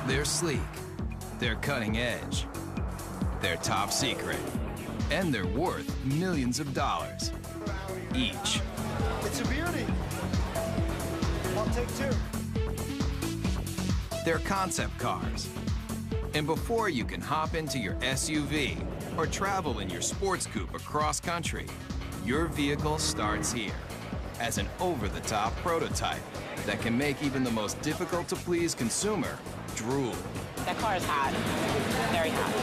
They're sleek, they're cutting edge, they're top secret, and they're worth millions of dollars each. It's a beauty. I'll take two. They're concept cars. And before you can hop into your SUV or travel in your sports coupe across country, your vehicle starts here as an over-the-top prototype that can make even the most difficult-to-please consumer drool. That car is hot, very hot.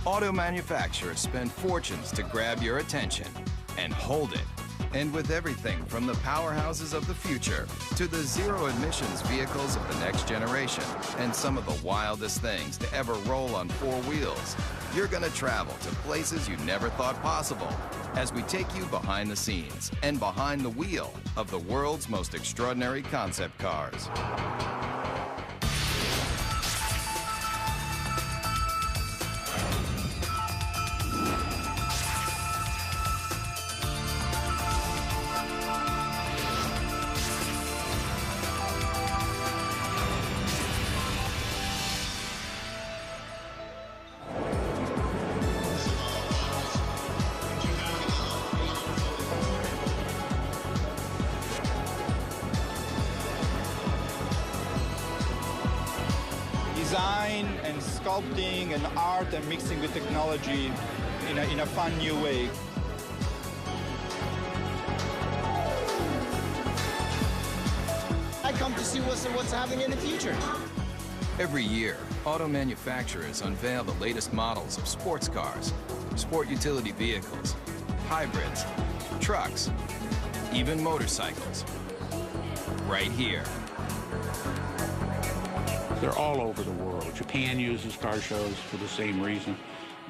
Auto manufacturers spend fortunes to grab your attention and hold it. And with everything from the powerhouses of the future to the zero-emissions vehicles of the next generation and some of the wildest things to ever roll on four wheels, you're gonna travel to places you never thought possible as we take you behind the scenes and behind the wheel of the world's most extraordinary concept cars. Design and sculpting and art and mixing with technology in a fun new way. I come to see what's happening in the future. Every year, auto manufacturers unveil the latest models of sports cars, sport utility vehicles, hybrids, trucks, even motorcycles. Right here. They're all over the world. Japan uses car shows for the same reason,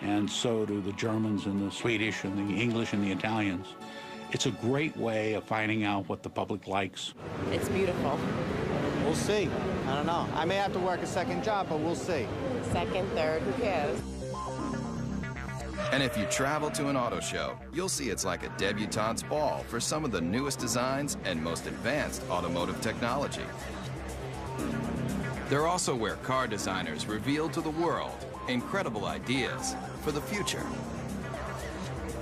and so do the Germans and the Swedish and the English and the Italians. It's a great way of finding out what the public likes. It's beautiful. We'll see. I don't know. I may have to work a second job, but we'll see. Second, third, who cares? And if you travel to an auto show, you'll see it's like a debutante's ball for some of the newest designs and most advanced automotive technology. They're also where car designers reveal to the world incredible ideas for the future.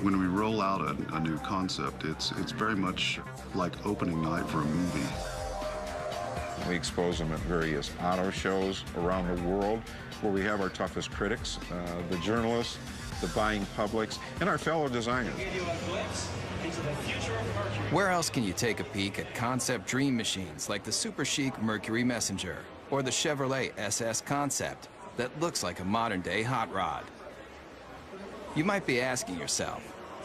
When we roll out a new concept, it's very much like opening night for a movie. We expose them at various auto shows around the world where we have our toughest critics, the journalists, the buying publics, and our fellow designers. Where else can you take a peek at concept dream machines like the super chic Mercury Messenger or the Chevrolet SS Concept that looks like a modern-day hot rod? You might be asking yourself,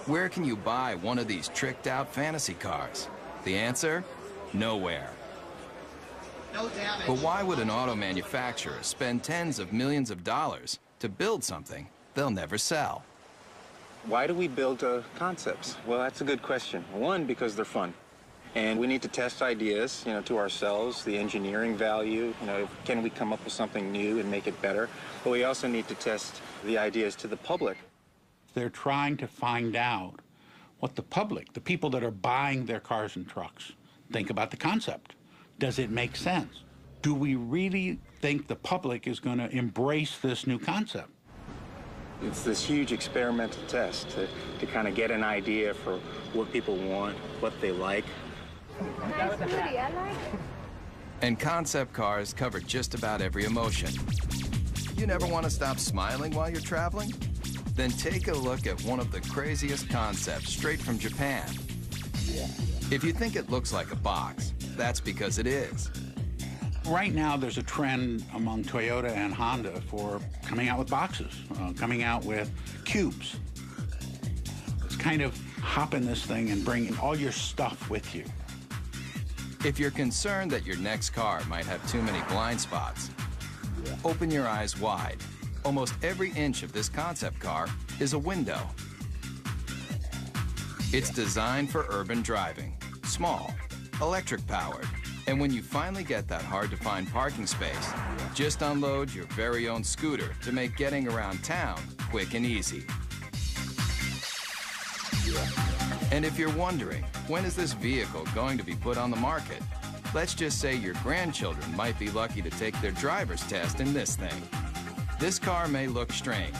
where can you buy one of these tricked-out fantasy cars? The answer? Nowhere. No damage. But why would an auto manufacturer spend tens of millions of dollars to build something they'll never sell? Why do we build concepts? Well, that's a good question. One, because they're fun. And we need to test ideas, to ourselves, the engineering value, can we come up with something new and make it better? But we also need to test the ideas to the public. They're trying to find out what the public, the people that are buying their cars and trucks, think about the concept. Does it make sense? Do we really think the public is going to embrace this new concept? It's this huge experimental test to kind of get an idea for what people want, what they like. Nice booty, I like it. And concept cars cover just about every emotion. You never want to stop smiling while you're traveling? Then take a look at one of the craziest concepts straight from Japan. If you think it looks like a box, that's because it is. Right now, there's a trend among Toyota and Honda for coming out with boxes, coming out with cubes. It's kind of hopping this thing and bringing all your stuff with you. If you're concerned that your next car might have too many blind spots, open your eyes wide. Almost every inch of this concept car is a window. It's designed for urban driving, small, electric-powered, And when you finally get that hard-to-find parking space, just unload your very own scooter to make getting around town quick and easy. And if you're wondering, when is this vehicle going to be put on the market? Let's just say your grandchildren might be lucky to take their driver's test in this thing. This car may look strange,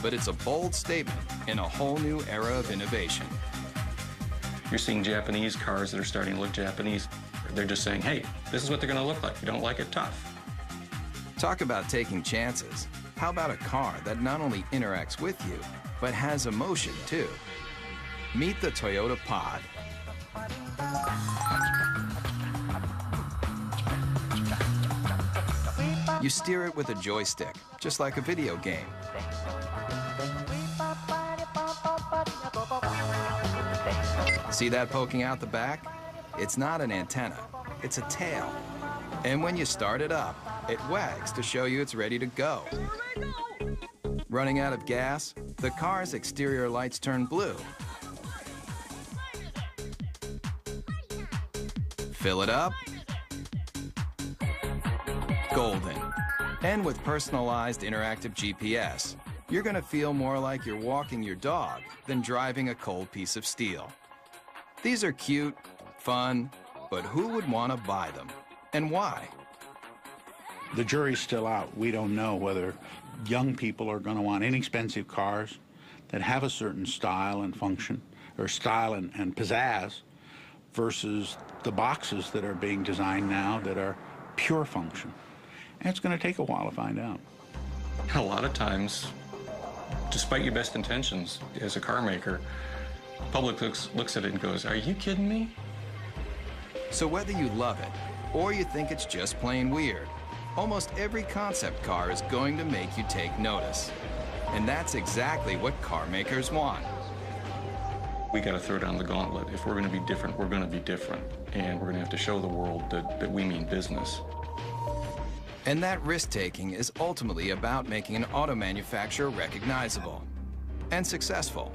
but it's a bold statement in a whole new era of innovation. You're seeing Japanese cars that are starting to look Japanese. They're just saying, hey, this is what they're going to look like. You don't like it, tough. Talk about taking chances. How about a car that not only interacts with you, but has emotion too? Meet the Toyota Pod. You steer it with a joystick, just like a video game. See that poking out the back? It's not an antenna, it's a tail. And when you start it up, it wags to show you it's ready to go. Running out of gas, the car's exterior lights turn blue. Fill it up, golden. And with personalized interactive GPS, you're gonna feel more like you're walking your dog than driving a cold piece of steel. These are cute, fun, but who would want to buy them, and why? The jury's still out. We don't know whether young people are going to want inexpensive cars that have a certain style and function, or style and pizzazz, versus the boxes that are being designed now that are pure function. And it's going to take a while to find out. A lot of times, despite your best intentions as a car maker, the public looks at it and goes, are you kidding me? So whether you love it or you think it's just plain weird, almost every concept car is going to make you take notice. And that's exactly what car makers want. We got to throw down the gauntlet. If we're going to be different, we're going to be different. And we're going to have to show the world that we mean business. And that risk-taking is ultimately about making an auto manufacturer recognizable and successful.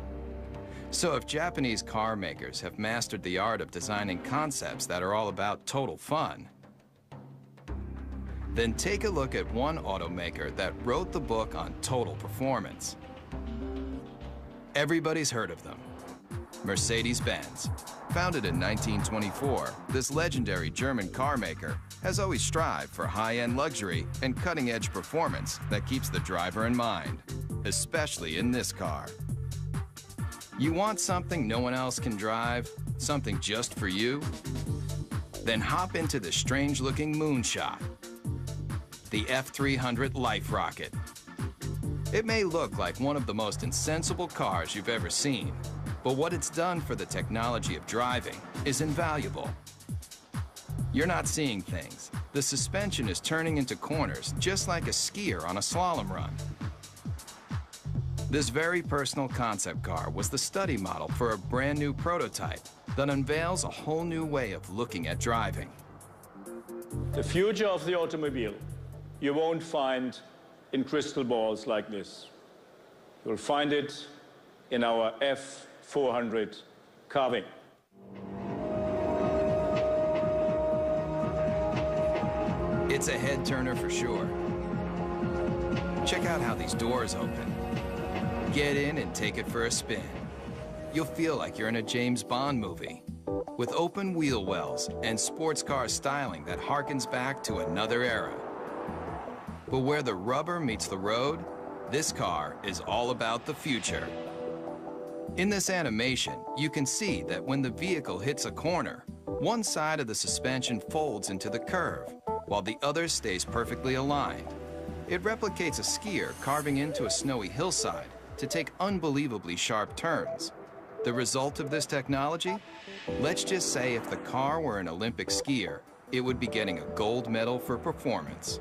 So if Japanese car makers have mastered the art of designing concepts that are all about total fun, then take a look at one automaker that wrote the book on total performance. Everybody's heard of them. Mercedes-Benz. Founded in 1924, this legendary German car maker has always strived for high-end luxury and cutting-edge performance that keeps the driver in mind, especially in this car. You want something no one else can drive? Something just for you? Then hop into the strange-looking moonshot, the F300 Life Rocket. It may look like one of the most insensible cars you've ever seen, but what it's done for the technology of driving is invaluable. You're not seeing things. The suspension is turning into corners just like a skier on a slalom run. This very personal concept car was the study model for a brand new prototype that unveils a whole new way of looking at driving. The future of the automobile you won't find in crystal balls like this. You'll find it in our F400 carving. It's a head turner for sure. Check out how these doors open. Get in and take it for a spin. You'll feel like you're in a James Bond movie with open wheel wells and sports car styling that harkens back to another era. But where the rubber meets the road, this car is all about the future. In this animation, you can see that when the vehicle hits a corner, one side of the suspension folds into the curve, while the other stays perfectly aligned. It replicates a skier carving into a snowy hillside to take unbelievably sharp turns. The result of this technology? Let's just say if the car were an Olympic skier, it would be getting a gold medal for performance.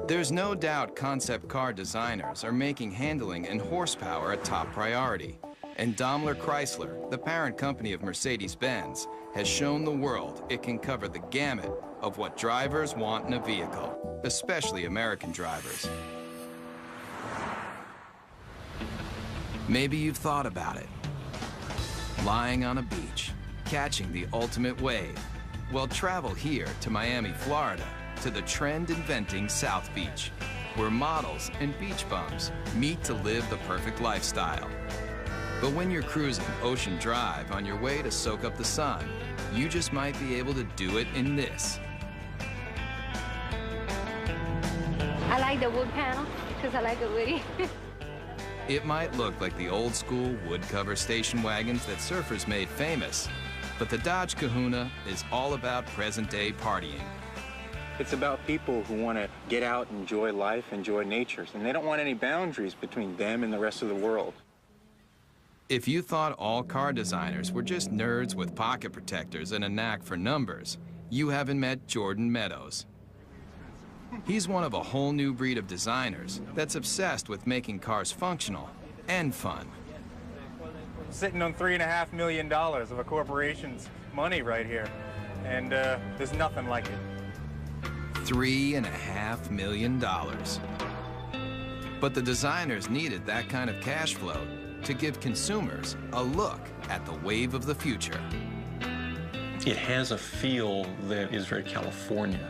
There's no doubt concept car designers are making handling and horsepower a top priority. And Daimler Chrysler, the parent company of Mercedes-Benz, has shown the world it can cover the gamut of what drivers want in a vehicle, especially American drivers. Maybe you've thought about it. Lying on a beach, catching the ultimate wave, Well, travel here to Miami, Florida, to the trend-inventing South Beach, where models and beach bums meet to live the perfect lifestyle. But when you're cruising Ocean Drive on your way to soak up the sun, you just might be able to do it in this. I like the wood panel because I like it woody. It might look like the old-school wood-cover station wagons that surfers made famous, but the Dodge Kahuna is all about present-day partying. It's about people who want to get out, enjoy life, enjoy nature, and they don't want any boundaries between them and the rest of the world. If you thought all car designers were just nerds with pocket protectors and a knack for numbers, you haven't met Jordan Meadows. He's one of a whole new breed of designers that's obsessed with making cars functional and fun. Sitting on $3.5 million of a corporation's money right here, and there's nothing like it. $3.5 million. But the designers needed that kind of cash flow to give consumers a look at the wave of the future. It has a feel that is very California.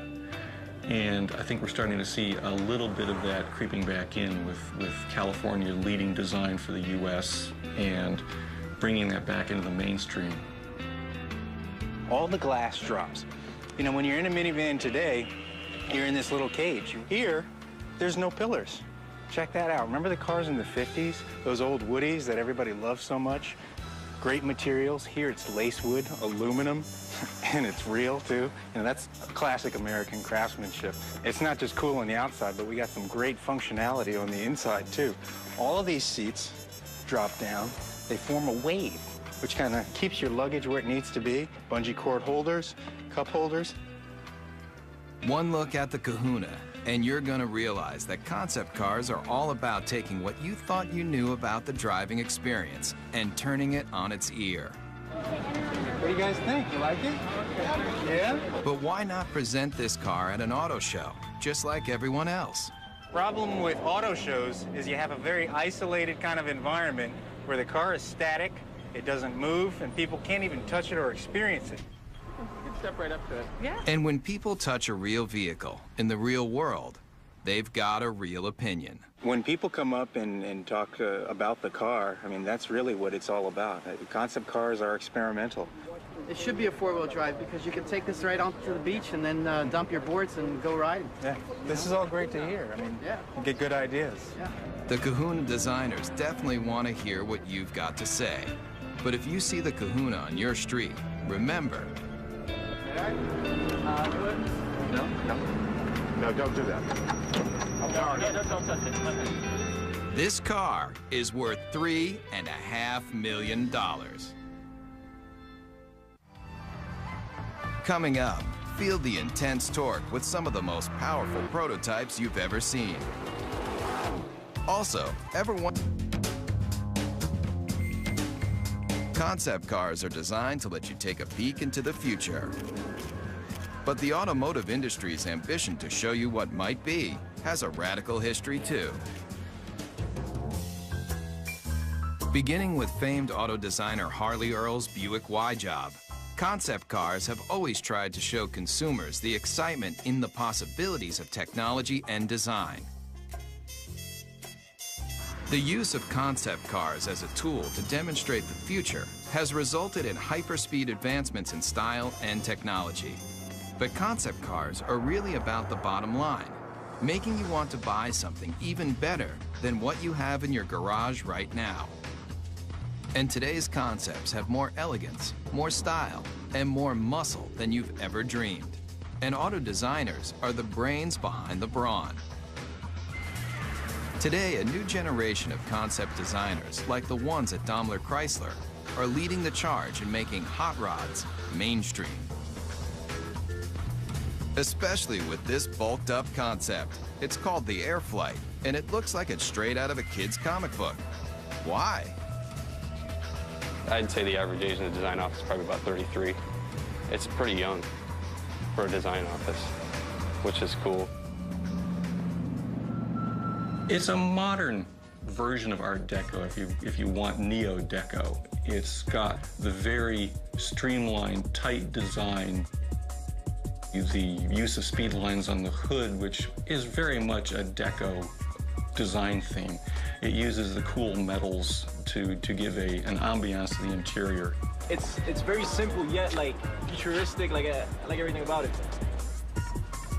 And I think we're starting to see a little bit of that creeping back in with California leading design for the U.S. and bringing that back into the mainstream. All the glass drops. You know, when you're in a minivan today, you're in this little cage. Here, there's no pillars. Check that out. Remember the cars in the 50s? Those old Woodies that everybody loved so much? Great materials. Here it's lace wood, aluminum, and it's real too. You know, that's classic American craftsmanship. It's not just cool on the outside, but we got some great functionality on the inside too. All of these seats drop down. They form a wave, which kind of keeps your luggage where it needs to be. Bungee cord holders, cup holders. One look at the Kahuna, and you're gonna realize that concept cars are all about taking what you thought you knew about the driving experience and turning it on its ear. What do you guys think? You like it? Yeah? But why not present this car at an auto show, just like everyone else? Problem with auto shows is you have a very isolated kind of environment where the car is static, it doesn't move, and people can't even touch it or experience it. Step right up to it. Yeah. And when people touch a real vehicle in the real world, they've got a real opinion. When people come up and talk about the car, I mean, that's really what it's all about. Concept cars are experimental. It should be a four-wheel drive because you can take this right onto the beach and then dump your boards and go riding. Yeah, this is all great to hear. I mean, yeah, you get good ideas. Yeah. The Kahuna designers definitely want to hear what you've got to say. But if you see the Kahuna on your street, remember, No, don't do that. Don't touch it. this car is worth $3.5 million. Coming up, feel the intense torque with some of the most powerful prototypes you've ever seen. Also, concept cars are designed to let you take a peek into the future. But the automotive industry's ambition to show you what might be has a radical history too. Beginning with famed auto designer Harley Earl's Buick Y-Job, concept cars have always tried to show consumers the excitement in the possibilities of technology and design. The use of concept cars as a tool to demonstrate the future has resulted in hyperspeed advancements in style and technology. But concept cars are really about the bottom line, making you want to buy something even better than what you have in your garage right now. And today's concepts have more elegance, more style, and more muscle than you've ever dreamed. And auto designers are the brains behind the brawn. Today, a new generation of concept designers, like the ones at Daimler Chrysler, are leading the charge in making hot rods mainstream. Especially with this bulked up concept. It's called the Airflight, and it looks like it's straight out of a kid's comic book. Why? I'd say the average age in the design office is probably about 33. It's pretty young for a design office, which is cool. It's a modern version of Art Deco, if you want Neo-Deco. It's got the very streamlined, tight design The use of speed lines on the hood, which is very much a deco design theme. It uses the cool metals to give an ambiance to the interior. It's very simple yet like futuristic, like everything about it.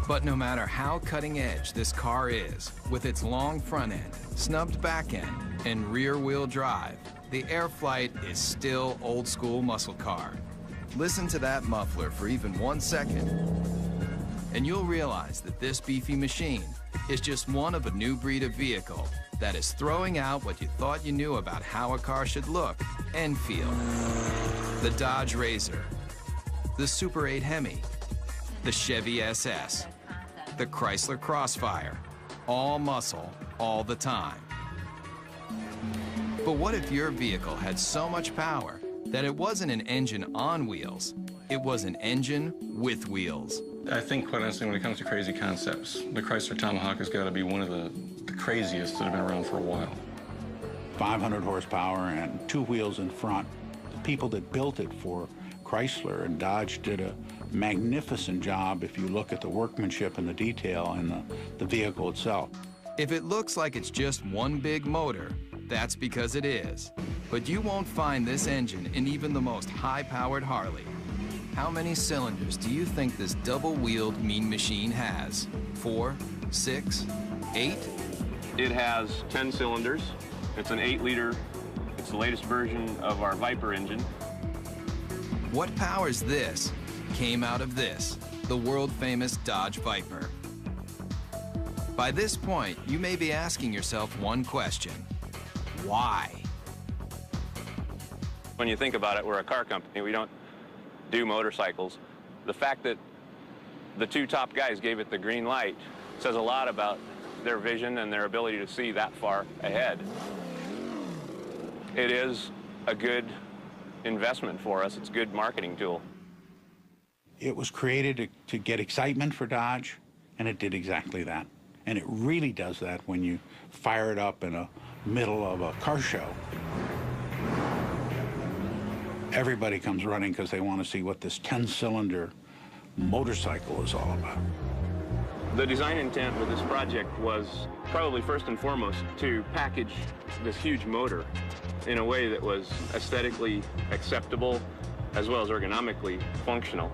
But no matter how cutting edge this car is, with its long front end, snubbed back end, and rear wheel drive, the Airflight is still old school muscle car. Listen to that muffler for even 1 second, and you'll realize that this beefy machine is just one of a new breed of vehicle that is throwing out what you thought you knew about how a car should look and feel. The Dodge Razor, the Super 8 Hemi, the Chevy SS, the Chrysler Crossfire, all muscle, all the time. But what if your vehicle had so much power that it wasn't an engine on wheels, it was an engine with wheels? I think, quite honestly, when it comes to crazy concepts, the Chrysler Tomahawk has got to be one of the craziest that have been around for a while. 500 horsepower and 2 wheels in front. The people that built it for Chrysler and Dodge did a magnificent job if you look at the workmanship and the detail in the vehicle itself. If it looks like it's just one big motor, that's because it is. But you won't find this engine in even the most high-powered Harley. How many cylinders do you think this double-wheeled mean machine has? 4, 6, 8? It has 10 cylinders. It's an 8-liter. It's the latest version of our Viper engine. What powers this came out of this, the world-famous Dodge Viper. By this point, you may be asking yourself one question: why? When you think about it, we're a car company. We don't do motorcycles. The fact that the 2 top guys gave it the green light says a lot about their vision and their ability to see that far ahead. It is a good investment for us. It's a good marketing tool. It was created to get excitement for Dodge, and it did exactly that. And it really does that when you fire it up in the middle of a car show. Everybody comes running because they want to see what this 10-cylinder motorcycle is all about. The design intent with this project was probably first and foremost to package this huge motor in a way that was aesthetically acceptable as well as ergonomically functional.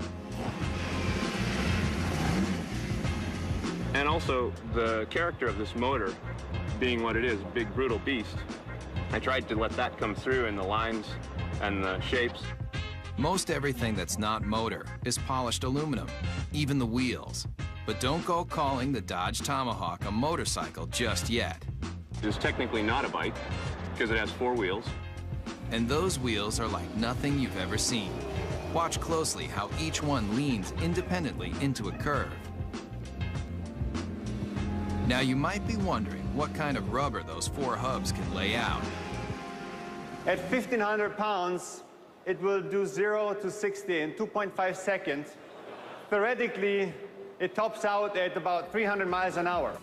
And also the character of this motor being what it is, a big brutal beast. I tried to let that come through in the lines and the shapes. Most everything that's not motor is polished aluminum, even the wheels. But don't go calling the Dodge Tomahawk a motorcycle just yet. It's technically not a bike because it has 4 wheels. And those wheels are like nothing you've ever seen. Watch closely how each one leans independently into a curve. Now you might be wondering what kind of rubber those 4 hubs can lay out. At 1,500 pounds, it will do 0 to 60 in 2.5 seconds. Theoretically, it tops out at about 300 miles an hour.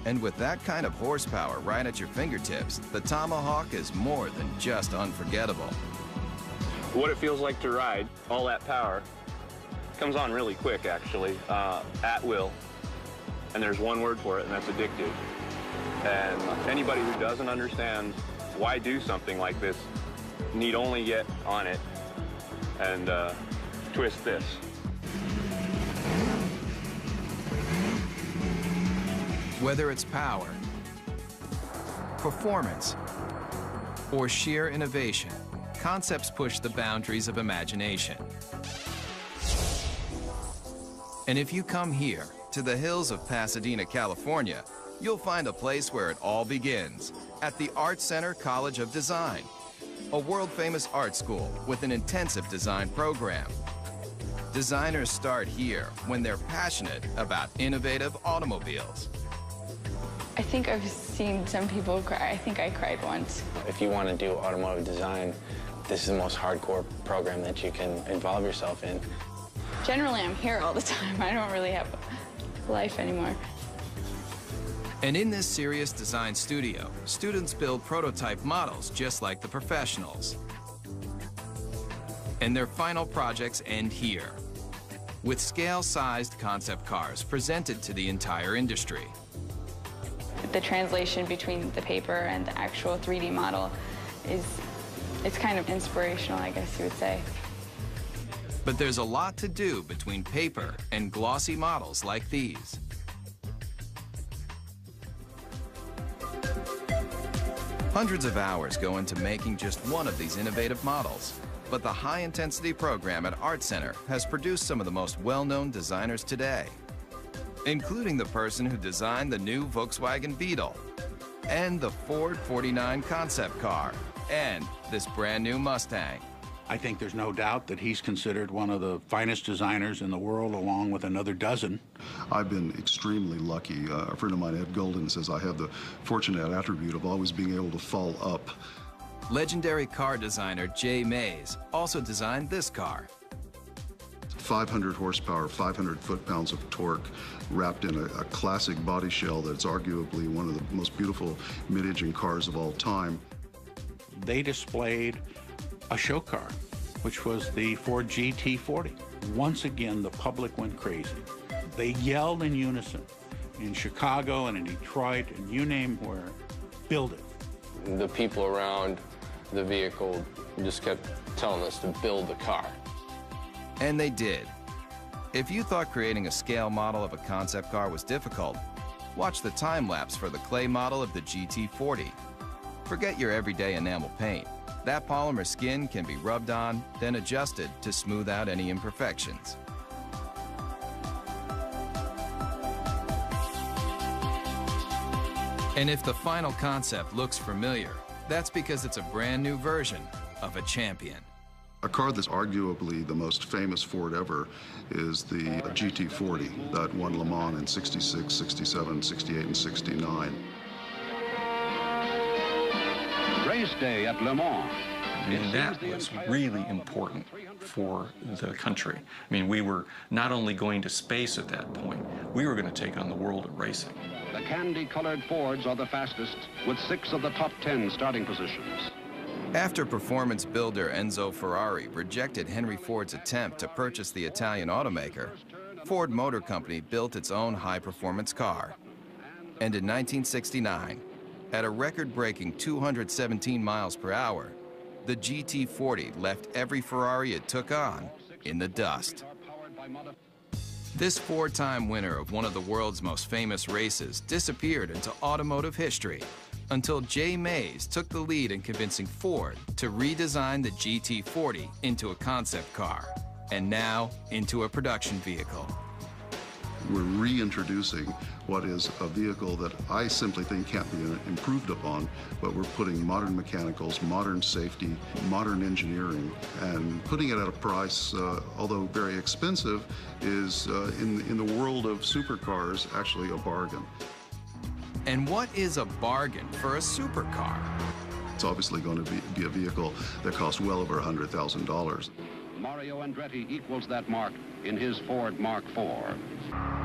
And with that kind of horsepower right at your fingertips, the Tomahawk is more than just unforgettable. What it feels like to ride, all that power, comes on really quick, actually, at will. And there's one word for it, and that's addictive. And anybody who doesn't understand why do something like this need only get on it and twist this. Whether it's power, performance, or sheer innovation, concepts push the boundaries of imagination. And if you come here, to the hills of Pasadena, California, you'll find a place where it all begins, at the Art Center College of Design, a world-famous art school with an intensive design program. Designers start here when they're passionate about innovative automobiles. I think I've seen some people cry. I think I cried once. If you want to do automotive design, this is the most hardcore program that you can involve yourself in. Generally, I'm here all the time. I don't really have a life anymore. And in this serious design studio, students build prototype models just like the professionals. And their final projects end here. with scale-sized concept cars presented to the entire industry. The translation between the paper and the actual 3D model it's kind of inspirational, I guess you would say. But there's a lot to do between paper and glossy models like these. Hundreds of hours go into making just one of these innovative models. But the high-intensity program at Art Center has produced some of the most well-known designers today, including the person who designed the new Volkswagen Beetle, and the Ford 49 concept car, and this brand new Mustang. I think there's no doubt that he's considered one of the finest designers in the world, along with another dozen. I've been extremely lucky. A friend of mine, Ed Golden, says I have the fortunate attribute of always being able to fall up. Legendary car designer Jay Mays also designed this car. 500 horsepower, 500 foot-pounds of torque, wrapped in a classic body shell that's arguably one of the most beautiful mid-engine cars of all time. They displayed a show car, which was the Ford GT40. Once again, the public went crazy. They yelled in unison in Chicago and in Detroit and you name where, build it. The people around the vehicle just kept telling us to build the car. And they did. If you thought creating a scale model of a concept car was difficult, watch the time-lapse for the clay model of the GT40. Forget your everyday enamel paint. That polymer skin can be rubbed on, then adjusted to smooth out any imperfections. And if the final concept looks familiar, that's because it's a brand new version of a champion. A car that's arguably the most famous Ford ever is the GT40 that won Le Mans in 66, 67, 68, and 69. Race day at Le Mans. And that was really important for the country. I mean, we were not only going to space at that point, we were going to take on the world of racing. The candy-colored Fords are the fastest, with 6 of the top 10 starting positions. After performance builder Enzo Ferrari rejected Henry Ford's attempt to purchase the Italian automaker, Ford Motor Company built its own high-performance car. And in 1969, at a record-breaking 217 miles per hour, the GT40 left every Ferrari it took on in the dust. This 4-time winner of one of the world's most famous races disappeared into automotive history until Jay Mays took the lead in convincing Ford to redesign the GT40 into a concept car, and now into a production vehicle. We're reintroducing what is a vehicle that I simply think can't be improved upon, but we're putting modern mechanicals, modern safety, modern engineering, and putting it at a price, although very expensive, is in the world of supercars actually a bargain. And what is a bargain for a supercar? It's obviously going to be a vehicle that costs well over $100,000. Mario Andretti equals that mark in his Ford Mark IV.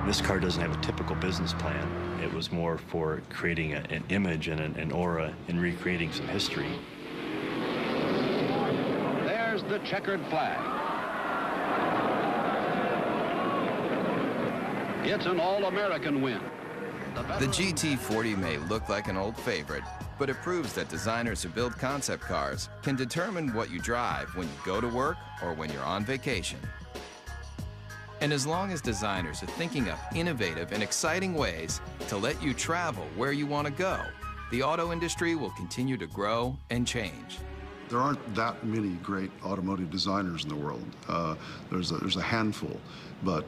This car doesn't have a typical business plan. It was more for creating an image and an aura and recreating some history. There's the checkered flag. It's an all-American win. The GT40 may look like an old favorite, but it proves that designers who build concept cars can determine what you drive when you go to work or when you're on vacation. And as long as designers are thinking up innovative and exciting ways to let you travel where you want to go, the auto industry will continue to grow and change. There aren't that many great automotive designers in the world. There's a handful, but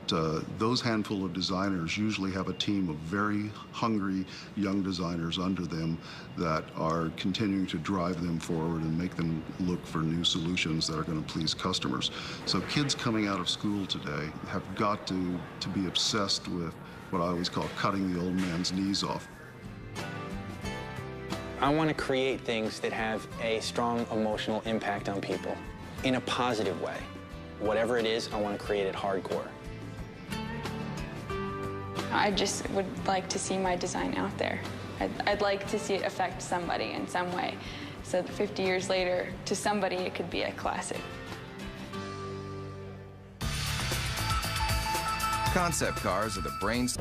those handful of designers usually have a team of very hungry young designers under them that are continuing to drive them forward and make them look for new solutions that are going to please customers. So kids coming out of school today have got to be obsessed with what I always call cutting the old man's knees off. I want to create things that have a strong emotional impact on people in a positive way. Whatever it is, I want to create it hardcore. I just would like to see my design out there. I'd like to see it affect somebody in some way, so that 50 years later, to somebody, it could be a classic. Concept cars are the brains.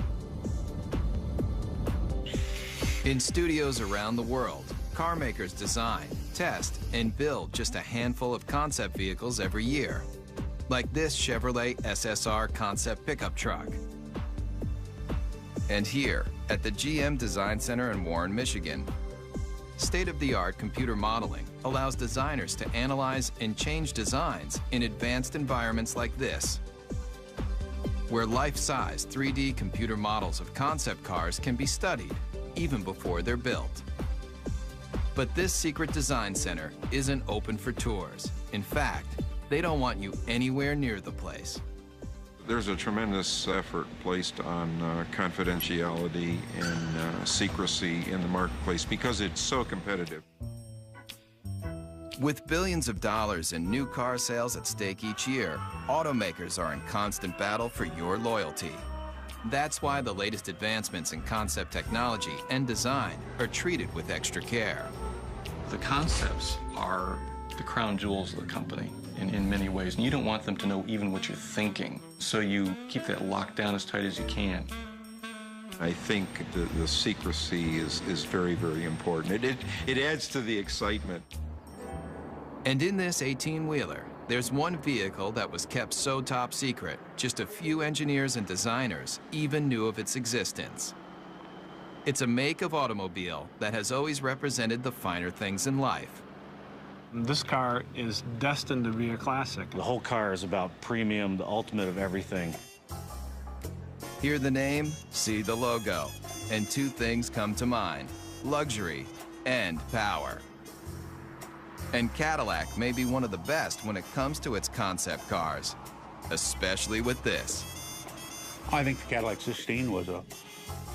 In studios around the world, car makers design, test, and build just a handful of concept vehicles every year, like this Chevrolet SSR concept pickup truck. And here, at the GM Design Center in Warren, Michigan, state-of-the-art computer modeling allows designers to analyze and change designs in advanced environments like this, where life-size 3D computer models of concept cars can be studied even before they're built. But this secret design center isn't open for tours. In fact, they don't want you anywhere near the place. There's a tremendous effort placed on confidentiality and secrecy in the marketplace because it's so competitive. With billions of dollars in new car sales at stake each year, automakers are in constant battle for your loyalty. That's why the latest advancements in concept technology and design are treated with extra care. The concepts are the crown jewels of the company in many ways, and you don't want them to know even what you're thinking, so you keep that locked down as tight as you can. I think the secrecy is very, very important. It adds to the excitement. And in this 18-wheeler, there's one vehicle that was kept so top secret, just a few engineers and designers even knew of its existence. It's a make of automobile that has always represented the finer things in life. This car is destined to be a classic. The whole car is about premium, the ultimate of everything. Hear the name, see the logo, and two things come to mind: luxury and power. And Cadillac may be one of the best when it comes to its concept cars, especially with this. I think the Cadillac 16 was a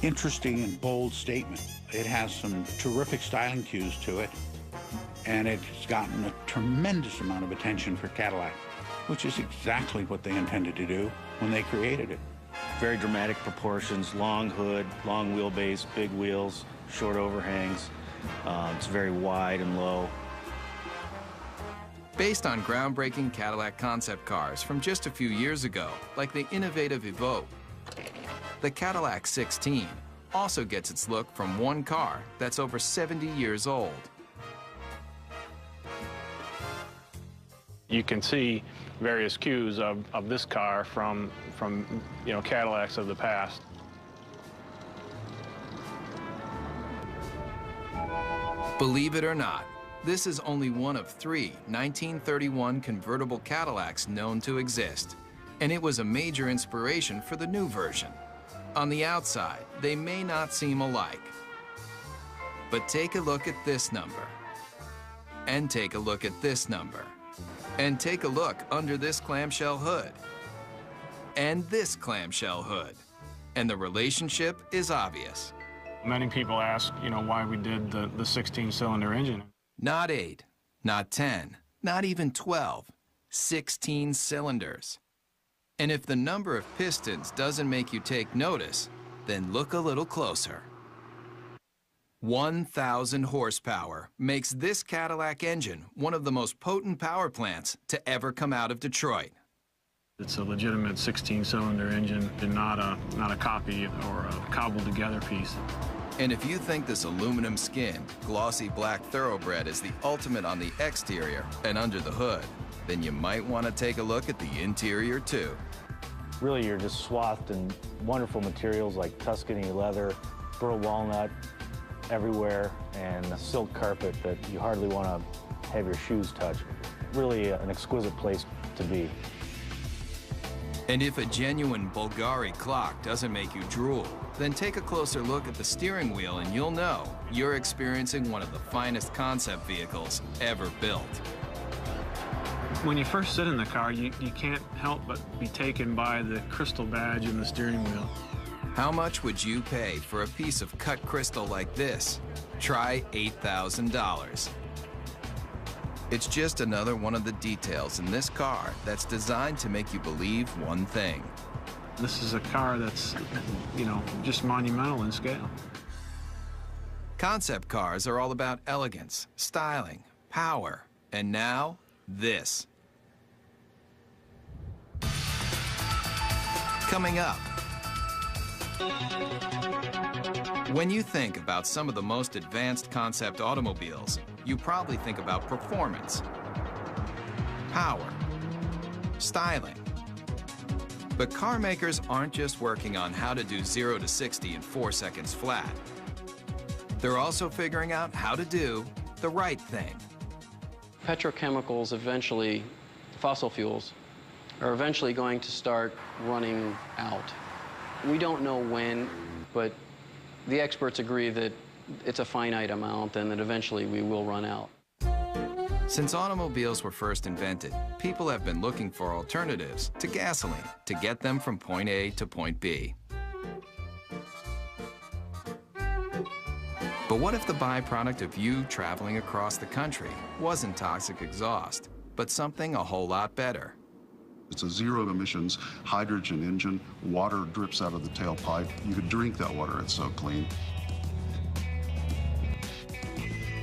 interesting and bold statement. It has some terrific styling cues to it, and it's gotten a tremendous amount of attention for Cadillac, which is exactly what they intended to do when they created it. Very dramatic proportions, long hood, long wheelbase, big wheels, short overhangs. It's very wide and low. Based on groundbreaking Cadillac concept cars from just a few years ago, like the innovative Evoque, the Cadillac 16 also gets its look from one car that's over 70 years old. You can see various cues of this car from Cadillacs of the past. Believe it or not, this is only one of 3 1931 convertible Cadillacs known to exist, and it was a major inspiration for the new version. On the outside, they may not seem alike, but take a look at this number, and take a look at this number, and take a look under this clamshell hood, and this clamshell hood, and the relationship is obvious. Many people ask, why we did the 16-cylinder engine. Not 8, not 10, not even 12, 16 cylinders. And if the number of pistons doesn't make you take notice, then look a little closer. 1,000 horsepower makes this Cadillac engine one of the most potent power plants to ever come out of Detroit. It's a legitimate 16-cylinder engine and not a copy or a cobbled-together piece. And if you think this aluminum skin, glossy black thoroughbred is the ultimate on the exterior and under the hood, then you might want to take a look at the interior too. Really, you're just swathed in wonderful materials like Tuscany leather, burl walnut everywhere, and a silk carpet that you hardly want to have your shoes touch. Really an exquisite place to be. And if a genuine Bulgari clock doesn't make you drool, then take a closer look at the steering wheel and you'll know you're experiencing one of the finest concept vehicles ever built. When you first sit in the car, you can't help but be taken by the crystal badge in the steering wheel. How much would you pay for a piece of cut crystal like this? Try $8,000. It's just another one of the details in this car that's designed to make you believe one thing. This is a car that's, just monumental in scale. Concept cars are all about elegance, styling, power, and now, this. Coming up, when you think about some of the most advanced concept automobiles, you probably think about performance, power, styling. But car makers aren't just working on how to do 0 to 60 in 4 seconds flat. They're also figuring out how to do the right thing. Petrochemicals eventually, fossil fuels, are eventually going to start running out. We don't know when, but the experts agree that it's a finite amount and that eventually we will run out. Since automobiles were first invented, people have been looking for alternatives to gasoline to get them from point A to point B. But what if the byproduct of you traveling across the country wasn't toxic exhaust, but something a whole lot better? It's a zero-emissions hydrogen engine. Water drips out of the tailpipe. You could drink that water, it's so clean.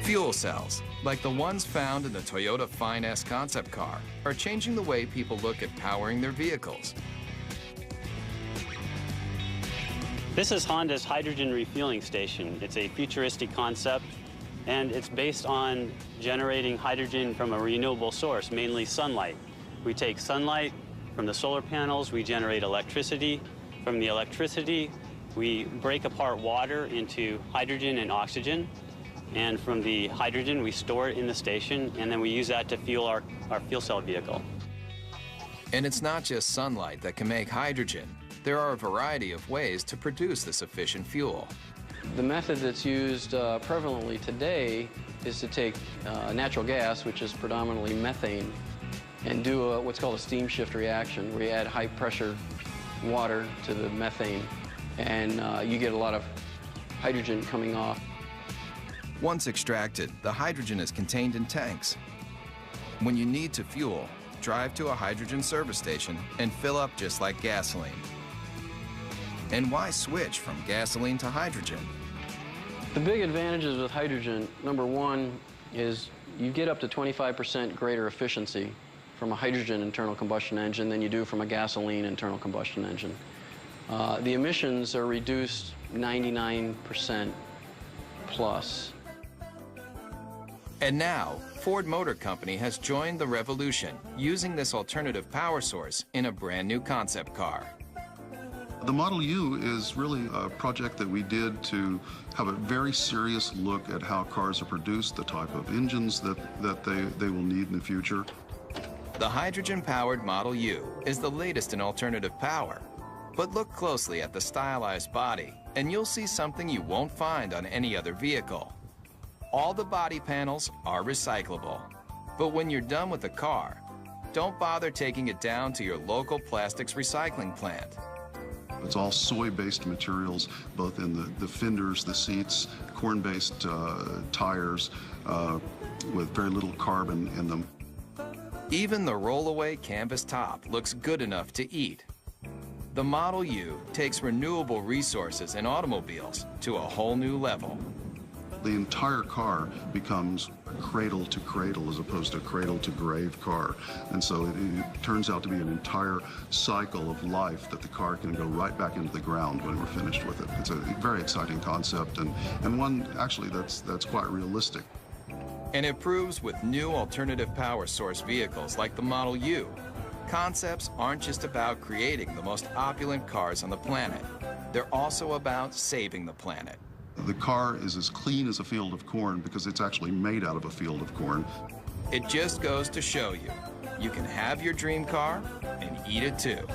Fuel cells, like the ones found in the Toyota Fine-S concept car, are changing the way people look at powering their vehicles. This is Honda's hydrogen refueling station. It's a futuristic concept, and it's based on generating hydrogen from a renewable source, mainly sunlight. We take sunlight from the solar panels, we generate electricity. From the electricity, we break apart water into hydrogen and oxygen. And from the hydrogen, we store it in the station, and then we use that to fuel our fuel cell vehicle. And it's not just sunlight that can make hydrogen. There are a variety of ways to produce this efficient fuel. The method that's used prevalently today is to take natural gas, which is predominantly methane, and do what's called a steam shift reaction, where you add high-pressure water to the methane, and you get a lot of hydrogen coming off. Once extracted, the hydrogen is contained in tanks. When you need to fuel, drive to a hydrogen service station and fill up just like gasoline. And why switch from gasoline to hydrogen? The big advantages with hydrogen, number one, is you get up to 25% greater efficiency from a hydrogen internal combustion engine than you do from a gasoline internal combustion engine. The emissions are reduced 99% plus. And now, Ford Motor Company has joined the revolution, using this alternative power source in a brand new concept car. The Model U is really a project that we did to have a very serious look at how cars are produced, the type of engines that they will need in the future. The hydrogen-powered Model U is the latest in alternative power. But look closely at the stylized body, and you'll see something you won't find on any other vehicle. All the body panels are recyclable. But when you're done with the car, don't bother taking it down to your local plastics recycling plant. It's all soy-based materials, both in the fenders, the seats, corn-based tires with very little carbon in them. Even the roll-away canvas top looks good enough to eat. The Model U takes renewable resources in automobiles to a whole new level. The entire car becomes cradle to cradle as opposed to cradle to grave car. And so it turns out to be an entire cycle of life that the car can go right back into the ground when we're finished with it. It's a very exciting concept and one actually that's quite realistic. And it proves with new alternative power source vehicles like the Model U, concepts aren't just about creating the most opulent cars on the planet. They're also about saving the planet. The car is as clean as a field of corn because it's actually made out of a field of corn. It just goes to show you, you can have your dream car and eat it too.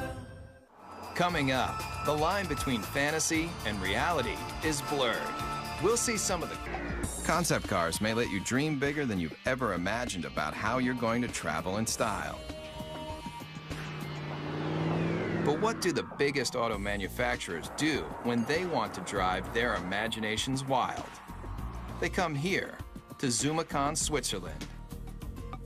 Coming up, the line between fantasy and reality is blurred. We'll see some of the concept cars may let you dream bigger than you've ever imagined about how you're going to travel in style. But what do the biggest auto manufacturers do when they want to drive their imaginations wild? They come here, to Zumikon, Switzerland.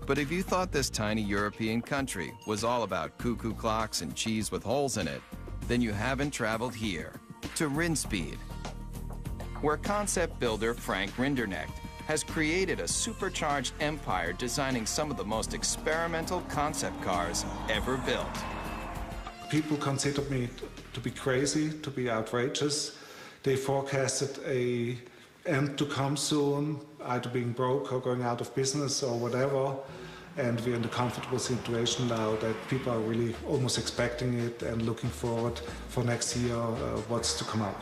But if you thought this tiny European country was all about cuckoo clocks and cheese with holes in it, then you haven't traveled here, to Rinspeed, where concept builder Frank Rinderknecht has created a supercharged empire designing some of the most experimental concept cars ever built. People considered me to be crazy, to be outrageous. They forecasted an end to come soon, either being broke or going out of business or whatever. And we're in the comfortable situation now that people are really almost expecting it and looking forward for next year what's to come up.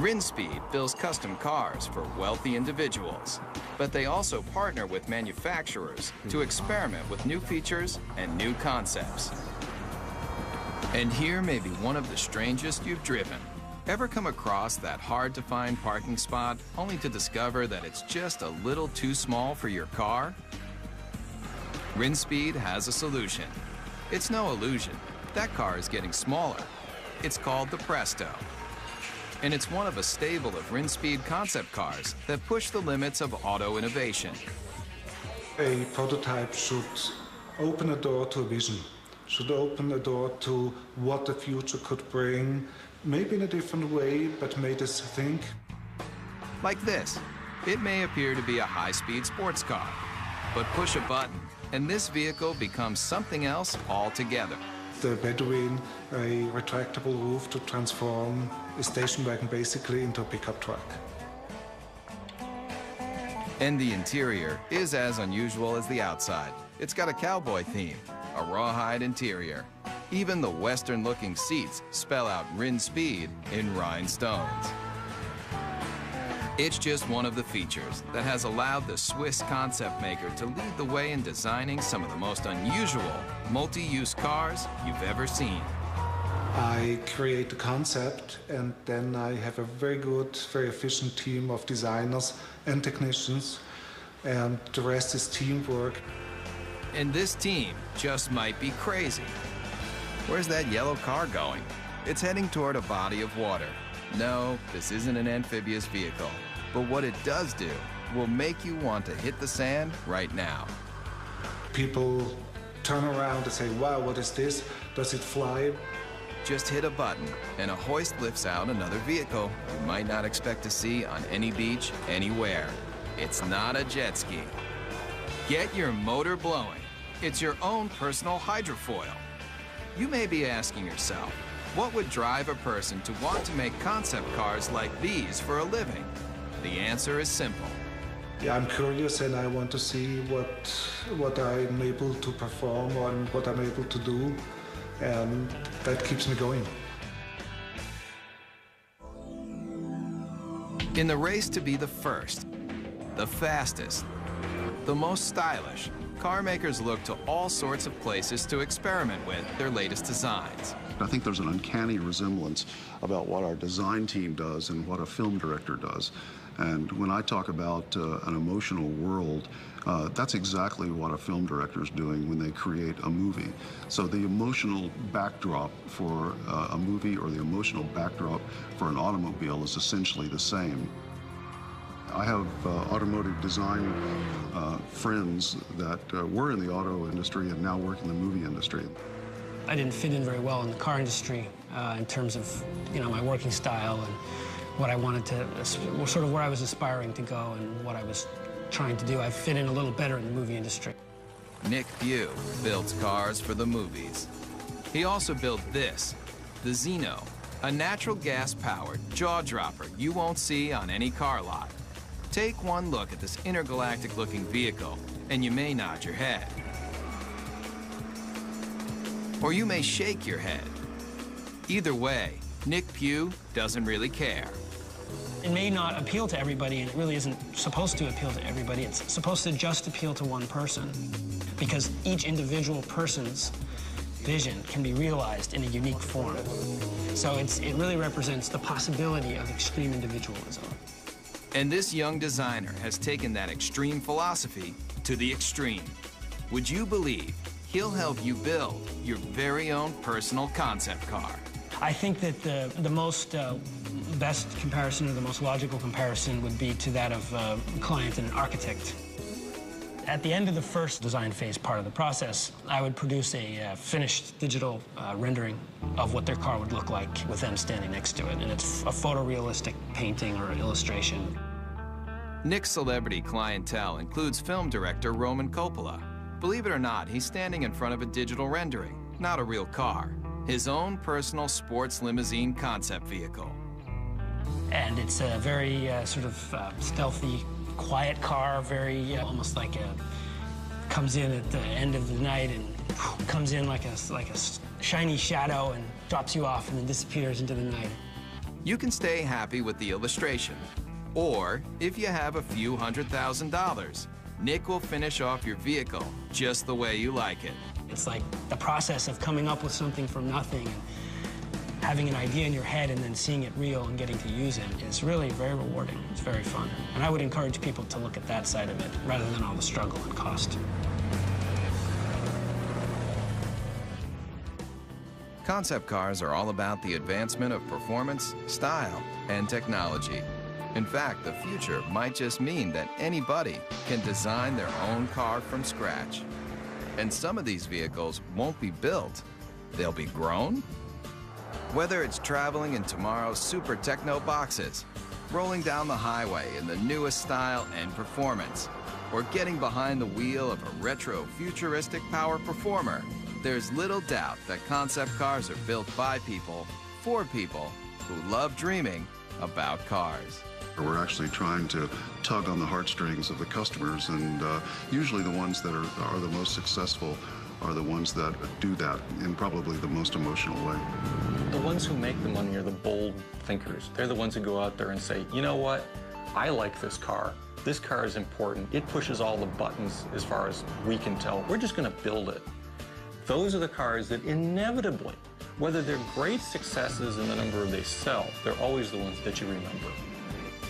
Rinspeed builds custom cars for wealthy individuals, but they also partner with manufacturers to experiment with new features and new concepts. And here may be one of the strangest you've driven. Ever come across that hard-to-find parking spot only to discover that it's just a little too small for your car? Rinspeed has a solution. It's no illusion. That car is getting smaller. It's called the Presto. And it's one of a stable of Rinspeed concept cars that push the limits of auto innovation. A prototype should open a door to a vision, should open a door to what the future could bring, maybe in a different way, but made us think. Like this. It may appear to be a high-speed sports car, but push a button, and this vehicle becomes something else altogether. The Bedouin, a retractable roof to transform a station wagon basically into a pickup truck. And the interior is as unusual as the outside. It's got a cowboy theme, a rawhide interior. Even the Western-looking seats spell out Rinspeed in rhinestones. It's just one of the features that has allowed the Swiss concept maker to lead the way in designing some of the most unusual multi-use cars you've ever seen. I create the concept, and then I have a very good, very efficient team of designers and technicians, and the rest is teamwork. And this team just might be crazy. Where's that yellow car going? It's heading toward a body of water. No, this isn't an amphibious vehicle, but what it does do will make you want to hit the sand right now. People turn around and say, wow, what is this? Does it fly? Just hit a button and a hoist lifts out another vehicle you might not expect to see on any beach anywhere. It's not a jet ski. Get your motor blowing. It's your own personal hydrofoil. You may be asking yourself, what would drive a person to want to make concept cars like these for a living? The answer is simple. Yeah, I'm curious and I want to see what I'm able to perform and what I'm able to do, and that keeps me going. In the race to be the first, the fastest, the most stylish, car makers look to all sorts of places to experiment with their latest designs. I think there's an uncanny resemblance about what our design team does and what a film director does. And when I talk about an emotional world, that's exactly what a film director is doing when they create a movie. So the emotional backdrop for a movie or the emotional backdrop for an automobile is essentially the same. I have automotive design friends that were in the auto industry and now work in the movie industry. I didn't fit in very well in the car industry in terms of, my working style and what I wanted to, sort of where I was aspiring to go and what I was trying to do. I fit in a little better in the movie industry. Nick Pugh builds cars for the movies. He also built this, the Zeno, a natural gas-powered jaw-dropper you won't see on any car lot. Take one look at this intergalactic-looking vehicle, and you may nod your head. Or you may shake your head. Either way, Nick Pugh doesn't really care. It may not appeal to everybody, and it really isn't supposed to appeal to everybody. It's supposed to just appeal to one person, because each individual person's vision can be realized in a unique form. So it really represents the possibility of extreme individualism. And this young designer has taken that extreme philosophy to the extreme. Would you believe he'll help you build your very own personal concept car? I think that the most best comparison, or the most logical comparison, would be to that of a client and an architect. At the end of the first design phase part of the process, I would produce a finished digital rendering of what their car would look like with them standing next to it, and it's a photorealistic painting or illustration. Nick's celebrity clientele includes film director Roman Coppola. Believe it or not, he's standing in front of a digital rendering, not a real car. his own personal sports limousine concept vehicle. And it's a very sort of stealthy, quiet car, very almost like comes in at the end of the night and comes in like a shiny shadow and drops you off and then disappears into the night. You can stay happy with the illustration, or if you have a few $100,000, Nick will finish off your vehicle just the way you like it. It's like the process of coming up with something from nothing and having an idea in your head and then seeing it real and getting to use it is really very rewarding. It's very fun. And I would encourage people to look at that side of it rather than all the struggle and cost. Concept cars are all about the advancement of performance, style, and technology. In fact, the future might just mean that anybody can design their own car from scratch. And some of these vehicles won't be built, they'll be grown. Whether it's traveling in tomorrow's super techno boxes, rolling down the highway in the newest style and performance, or getting behind the wheel of a retro futuristic power performer, there's little doubt that concept cars are built by people, for people who love dreaming about cars. We're actually trying to tug on the heartstrings of the customers, and usually the ones that are the most successful are the ones that do that in probably the most emotional way. The ones who make the money are the bold thinkers. They're the ones who go out there and say, you know what, I like this car. This car is important. It pushes all the buttons as far as we can tell. We're just going to build it. Those are the cars that inevitably, whether they're great successes in the number they sell, they're always the ones that you remember.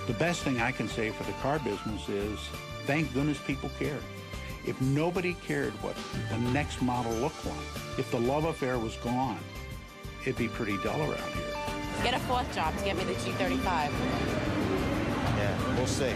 The best thing I can say for the car business is, thank goodness people care. If nobody cared what the next model looked like, if the love affair was gone, it'd be pretty dull around here. Get a fourth job to get me the G35. Yeah, we'll see.